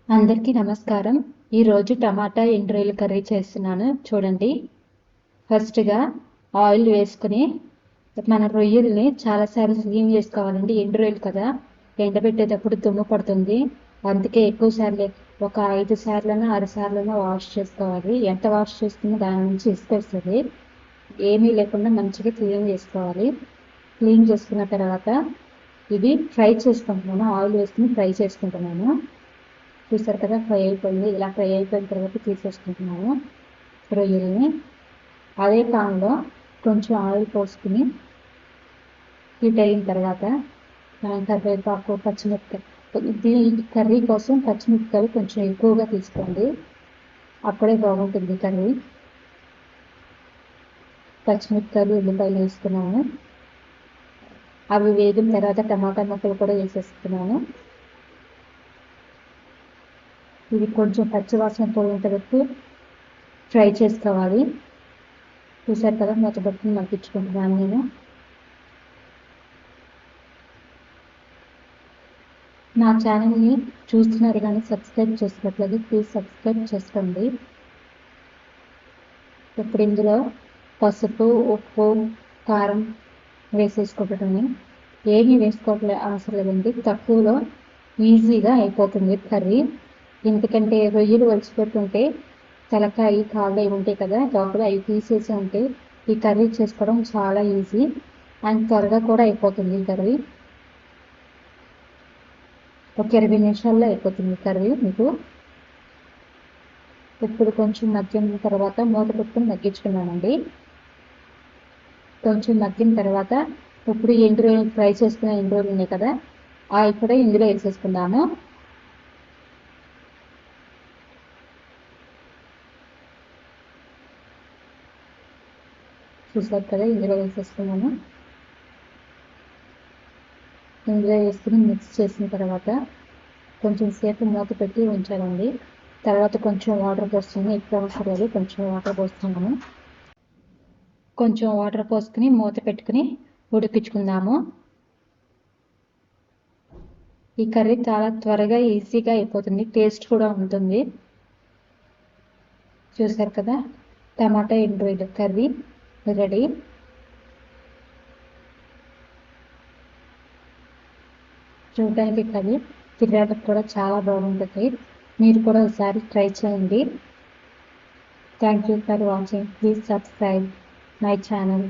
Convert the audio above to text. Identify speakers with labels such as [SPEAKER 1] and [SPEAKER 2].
[SPEAKER 1] అందరికీ నమస్కారం. ఈరోజు టమాటా ఎండు రొయ్యల కర్రీ చేస్తున్నాను చూడండి. ఫస్ట్గా ఆయిల్ వేసుకుని మన రొయ్యల్ని చాలాసార్లు క్లీన్ చేసుకోవాలండి. ఎండు రొయ్యలు కదా, ఎండబెట్టేటప్పుడు దుమ్ము పడుతుంది. అందుకే ఎక్కువ సార్లు ఒక 5 సార్లైనా 6 సార్లైనా వాష్ చేసుకోవాలి. ఎంత వాష్ చేసుకున్నా దాని నుంచి ఇసుకొస్తుంది. ఏమీ లేకుండా మంచిగా క్లీన్ చేసుకోవాలి. క్లీన్ చేసుకున్న తర్వాత ఇది ఫ్రై చేసుకుంటున్నాను. ఆయిల్ వేసుకుని ఫ్రై చేసుకుంటున్నాను. చూసారు కదా, ఫ్రై అయిపోయింది. ఇలా ఫ్రై అయిపోయిన తర్వాత తీసేసుకుంటున్నాము రొయ్యల్ని. అదే పాన్లో కొంచెం ఆయిల్ పోసుకుని హీట్ అయిన తర్వాత కరివేపాకు, పచ్చిమిరపకాయ, ఈ కర్రీ కోసం పచ్చిమిరపకాయలు కొంచెం ఎక్కువగా తీసుకోండి, అప్పుడే బాగుంటుంది కర్రీ. పచ్చిమిరపకాయలు, ఉల్లిపాయలు వేసుకున్నాము. అవి వేగిన తర్వాత టమాటా ముక్కలు కూడా వేసేసుకున్నాను. ఇది కొంచెం పచ్చివాసన పోయేంత వరకు ఫ్రై చేసుకోవాలి. చూసారు కదా, మూతబట్టుకుని మగ్గించుకుంటున్నాను నేను. నా ఛానల్ని చూస్తున్నారు కానీ సబ్స్క్రైబ్ చేసుకోవట్లేదు, ప్లీజ్ సబ్స్క్రైబ్ చేసుకోండి. ఇప్పుడు ఇందులో పసుపు, ఉప్పు, కారం వేసేసుకోవటమే. ఏమీ వేసుకోవట్లే అవసరం లేదండి. తక్కువలో ఈజీగా అయిపోతుంది కర్రీ. ఎందుకంటే రొయ్యలు వలిచిపెట్టుంటే తలకాయ, కాళ్ళు అవి ఉంటాయి కదా, లోపల అవి తీసేసి ఉంటే ఈ కర్రీ చేసుకోవడం చాలా ఈజీ అండ్ త్వరగా కూడా అయిపోతుంది ఈ కర్రీ. ఒక 20 నిమిషాల్లో అయిపోతుంది కర్రీ మీకు. ఇప్పుడు కొంచెం మగ్గిన తర్వాత మూత పెట్టుకుని మగ్గించుకున్నానండి. కొంచెం మగ్గిన తర్వాత ఇప్పుడు ఎండు రొయ్యలు ఫ్రై చేసుకున్న ఎండు రొయ్యలు ఉన్నాయి కదా, అవి కూడా ఇందులో వేసేసుకుందాము. చూసారు కదా, ఇందులో వేసేసుకున్నాను. ఇందులో వేసుకుని మిక్స్ చేసిన తర్వాత కొంచెం సేపు మూత పెట్టి ఉంచాలండి. తర్వాత కొంచెం వాటర్ పోస్తున్నాను. ఎక్కువ అవసరం లేదు, కొంచెం వాటర్ పోస్తున్నాను. కొంచెం వాటర్ పోసుకుని మూత పెట్టుకుని ఉడికించుకుందాము. ఈ కర్రీ చాలా త్వరగా ఈజీగా అయిపోతుంది, టేస్ట్ కూడా ఉంటుంది. చూసారు కదా, టమాటా ఎండు రొయ్యల కర్రీ రెడీ. చూడడానికి కర్రీ తినడానికి కూడా చాలా బాగుంటుంది. మీరు కూడా ఒకసారి ట్రై చేయండి. Thank you for watching. Please subscribe my channel.